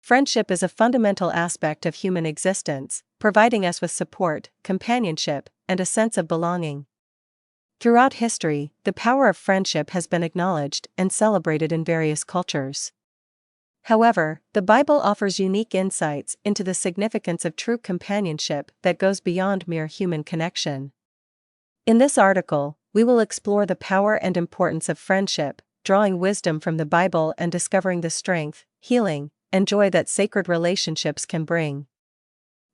Friendship is a fundamental aspect of human existence, providing us with support, companionship, and a sense of belonging. Throughout history, the power of friendship has been acknowledged and celebrated in various cultures. However, the Bible offers unique insights into the significance of true companionship that goes beyond mere human connection. In this article, we will explore the power and importance of friendship, drawing wisdom from the Bible and discovering the strength, healing, and joy that sacred relationships can bring.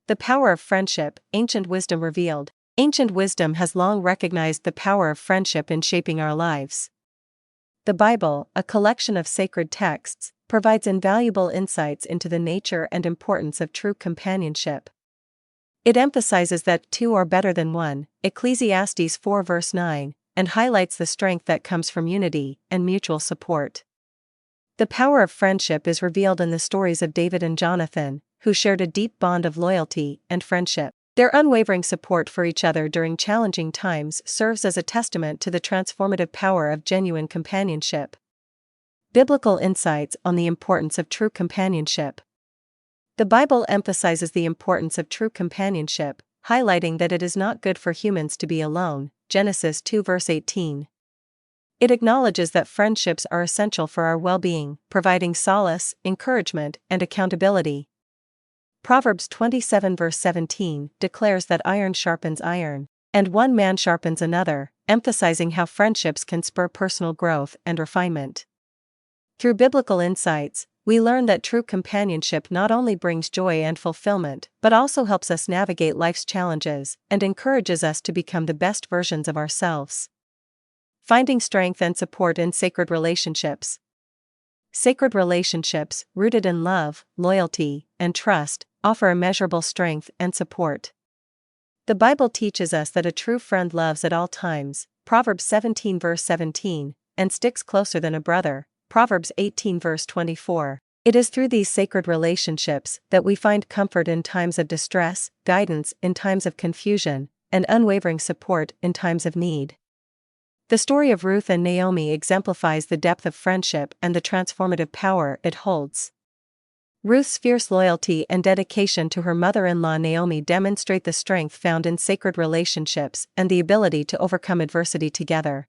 The power of friendship, ancient wisdom revealed. Ancient wisdom has long recognized the power of friendship in shaping our lives. The Bible, a collection of sacred texts, provides invaluable insights into the nature and importance of true companionship. It emphasizes that two are better than one, Ecclesiastes 4 verse 9, and highlights the strength that comes from unity and mutual support. The power of friendship is revealed in the stories of David and Jonathan, who shared a deep bond of loyalty and friendship. Their unwavering support for each other during challenging times serves as a testament to the transformative power of genuine companionship. Biblical insights on the importance of true companionship. The Bible emphasizes the importance of true companionship, highlighting that it is not good for humans to be alone, Genesis 2 verse 18. It acknowledges that friendships are essential for our well-being, providing solace, encouragement, and accountability. Proverbs 27 verse 17 declares that iron sharpens iron, and one man sharpens another, emphasizing how friendships can spur personal growth and refinement. Through biblical insights, we learn that true companionship not only brings joy and fulfillment, but also helps us navigate life's challenges and encourages us to become the best versions of ourselves. Finding strength and support in sacred relationships. Sacred relationships, rooted in love, loyalty, and trust, offer immeasurable strength and support. The Bible teaches us that a true friend loves at all times, Proverbs 17 verse 17, and sticks closer than a brother, Proverbs 18 verse 24. It is through these sacred relationships that we find comfort in times of distress, guidance in times of confusion, and unwavering support in times of need. The story of Ruth and Naomi exemplifies the depth of friendship and the transformative power it holds. Ruth's fierce loyalty and dedication to her mother-in-law Naomi demonstrate the strength found in sacred relationships and the ability to overcome adversity together.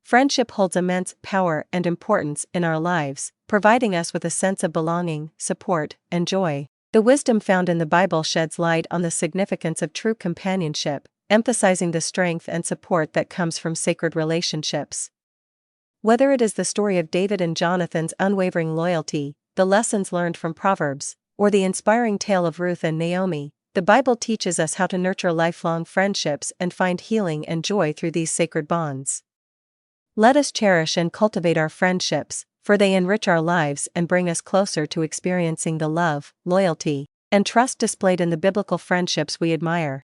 Friendship holds immense power and importance in our lives, providing us with a sense of belonging, support, and joy. The wisdom found in the Bible sheds light on the significance of true companionship, emphasizing the strength and support that comes from sacred relationships. Whether it is the story of David and Jonathan's unwavering loyalty, the lessons learned from Proverbs, or the inspiring tale of Ruth and Naomi, the Bible teaches us how to nurture lifelong friendships and find healing and joy through these sacred bonds. Let us cherish and cultivate our friendships, for they enrich our lives and bring us closer to experiencing the love, loyalty, and trust displayed in the biblical friendships we admire.